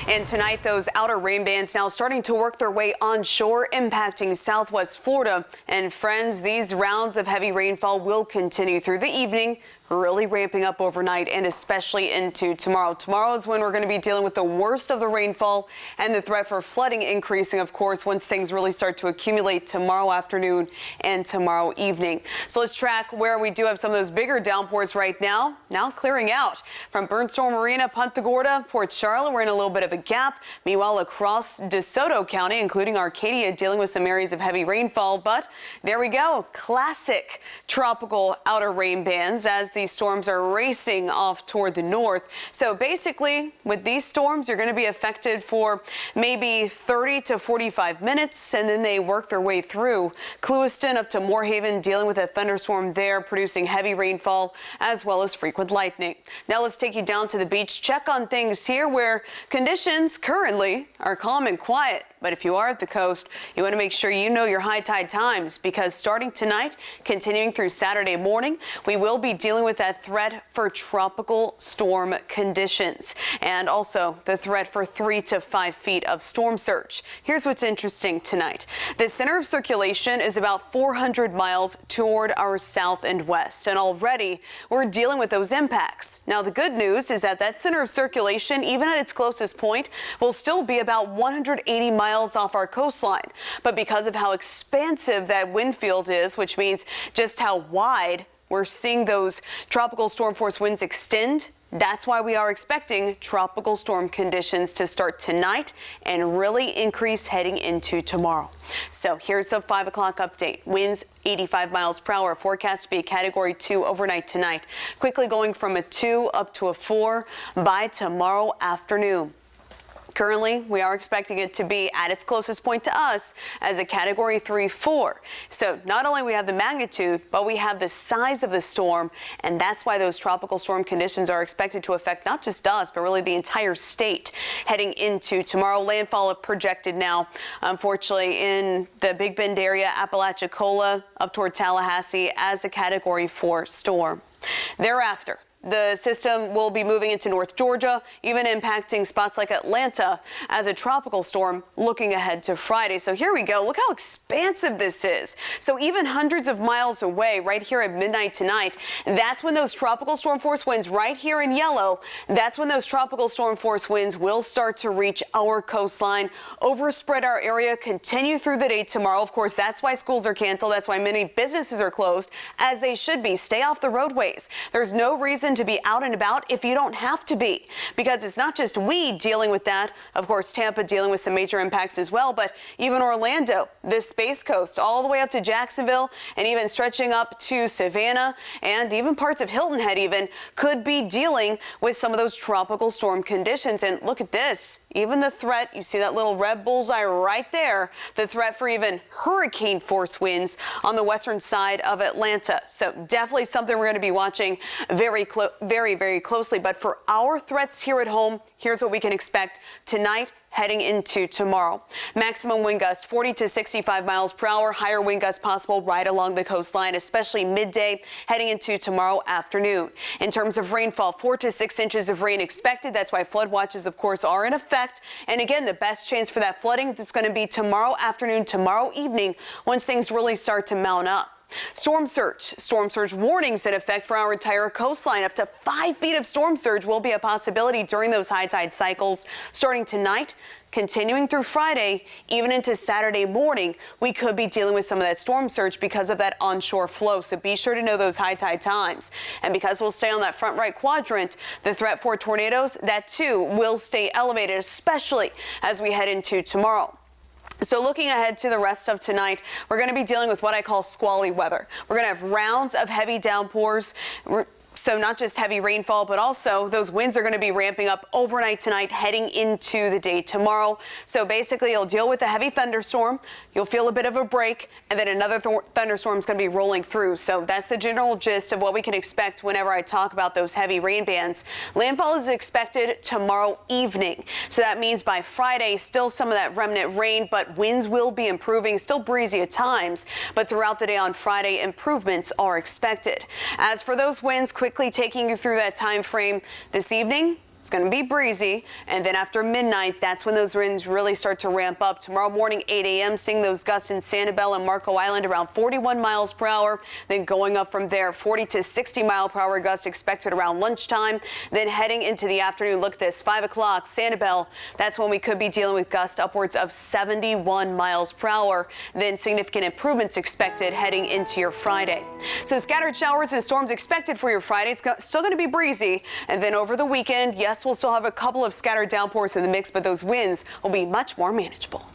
And tonight, those outer rain bands now starting to work their way onshore, impacting southwest Florida. And friends, these rounds of heavy rainfall will continue through the evening, really ramping up overnight and especially into tomorrow. Tomorrow is when we're going to be dealing with the worst of the rainfall and the threat for flooding increasing, of course, once things really start to accumulate tomorrow afternoon and tomorrow evening. So let's track where we do have some of those bigger downpours right now clearing out. From Burnt Store Marina, Punta Gorda, Port Charlotte, we're in a little bit of a gap. Meanwhile, across DeSoto County, including Arcadia, dealing with some areas of heavy rainfall. But there we go. Classic tropical outer rain bands as these storms are racing off toward the north. So basically, with these storms, you're going to be affected for maybe 30 to 45 minutes, and then they work their way through. Clewiston up to Moorhaven, dealing with a thunderstorm there, producing heavy rainfall as well as frequent lightning. Now let's take you down to the beach, check on things here where conditions currently are calm and quiet. But if you are at the coast, you want to make sure you know your high tide times, because starting tonight, continuing through Saturday morning, we will be dealing with that threat for tropical storm conditions and also the threat for 3 to 5 feet of storm surge. Here's what's interesting tonight. The center of circulation is about 400 miles toward our south and west, and already we're dealing with those impacts. Now, the good news is that that center of circulation, even at its closest point, will still be about 180 miles off our coastline. But because of how expansive that wind field is, which means just how wide we're seeing those tropical storm force winds extend, that's why we are expecting tropical storm conditions to start tonight and really increase heading into tomorrow. So here's the 5 o'clock update. Winds 85 miles per hour, forecast to be a Category 2 overnight tonight. Quickly going from a 2 up to a 4 by tomorrow afternoon. Currently, we are expecting it to be at its closest point to us as a Category 3-4. So not only we have the magnitude, but we have the size of the storm, and that's why those tropical storm conditions are expected to affect not just us, but really the entire state heading into tomorrow. Landfall projected now, unfortunately, in the Big Bend area, Apalachicola, up toward Tallahassee as a Category 4 storm. Thereafter, the system will be moving into North Georgia, even impacting spots like Atlanta as a tropical storm looking ahead to Friday. So here we go. Look how expansive this is. So even hundreds of miles away right here at midnight tonight, that's when those tropical storm force winds right here in yellow, that's when those tropical storm force winds will start to reach our coastline, overspread our area, continue through the day tomorrow. Of course, that's why schools are canceled. That's why many businesses are closed, as they should be. Stay off the roadways. There's no reason to be out and about if you don't have to be, because it's not just we dealing with that. Of course, Tampa dealing with some major impacts as well, but even Orlando, the Space Coast, all the way up to Jacksonville and even stretching up to Savannah and even parts of Hilton Head even could be dealing with some of those tropical storm conditions. And look at this, even the threat, you see that little red bullseye right there, the threat for even hurricane force winds on the western side of Atlanta. So definitely something we're going to be watching very closely. But for our threats here at home, here's what we can expect tonight heading into tomorrow. Maximum wind gusts 40 to 65 miles per hour. Higher wind gusts possible right along the coastline, especially midday heading into tomorrow afternoon. In terms of rainfall, 4 to 6 inches of rain expected. That's why flood watches, of course, are in effect. And again, the best chance for that flooding is going to be tomorrow afternoon, tomorrow evening, once things really start to mount up. Storm surge warnings in effect for our entire coastline. Up to 5 feet of storm surge will be a possibility during those high tide cycles starting tonight, continuing through Friday, even into Saturday morning. We could be dealing with some of that storm surge because of that onshore flow. So be sure to know those high tide times. And because we'll stay on that front right quadrant, the threat for tornadoes, that too will stay elevated, especially as we head into tomorrow. So looking ahead to the rest of tonight, we're going to be dealing with what I call squally weather. We're going to have rounds of heavy downpours. So not just heavy rainfall, but also those winds are going to be ramping up overnight tonight, heading into the day tomorrow. So basically, you'll deal with a heavy thunderstorm. You'll feel a bit of a break, and then another thunderstorm is going to be rolling through. So that's the general gist of what we can expect whenever I talk about those heavy rain bands. Landfall is expected tomorrow evening. So that means by Friday, still some of that remnant rain, but winds will be improving, still breezy at times. But throughout the day on Friday, improvements are expected. As for those winds, quickly taking you through that time frame this evening, It's going to be breezy, and then after midnight, that's when those winds really start to ramp up. Tomorrow morning, 8 a.m., seeing those gusts in Sanibel and Marco Island around 41 miles per hour. Then going up from there, 40 to 60 mile per hour gusts expected around lunchtime. Then heading into the afternoon, look at this, 5 o'clock, Sanibel. That's when we could be dealing with gusts upwards of 71 miles per hour. Then significant improvements expected heading into your Friday. So scattered showers and storms expected for your Friday. It's still going to be breezy. And then over the weekend, yes, we'll still have a couple of scattered downpours in the mix, but those winds will be much more manageable.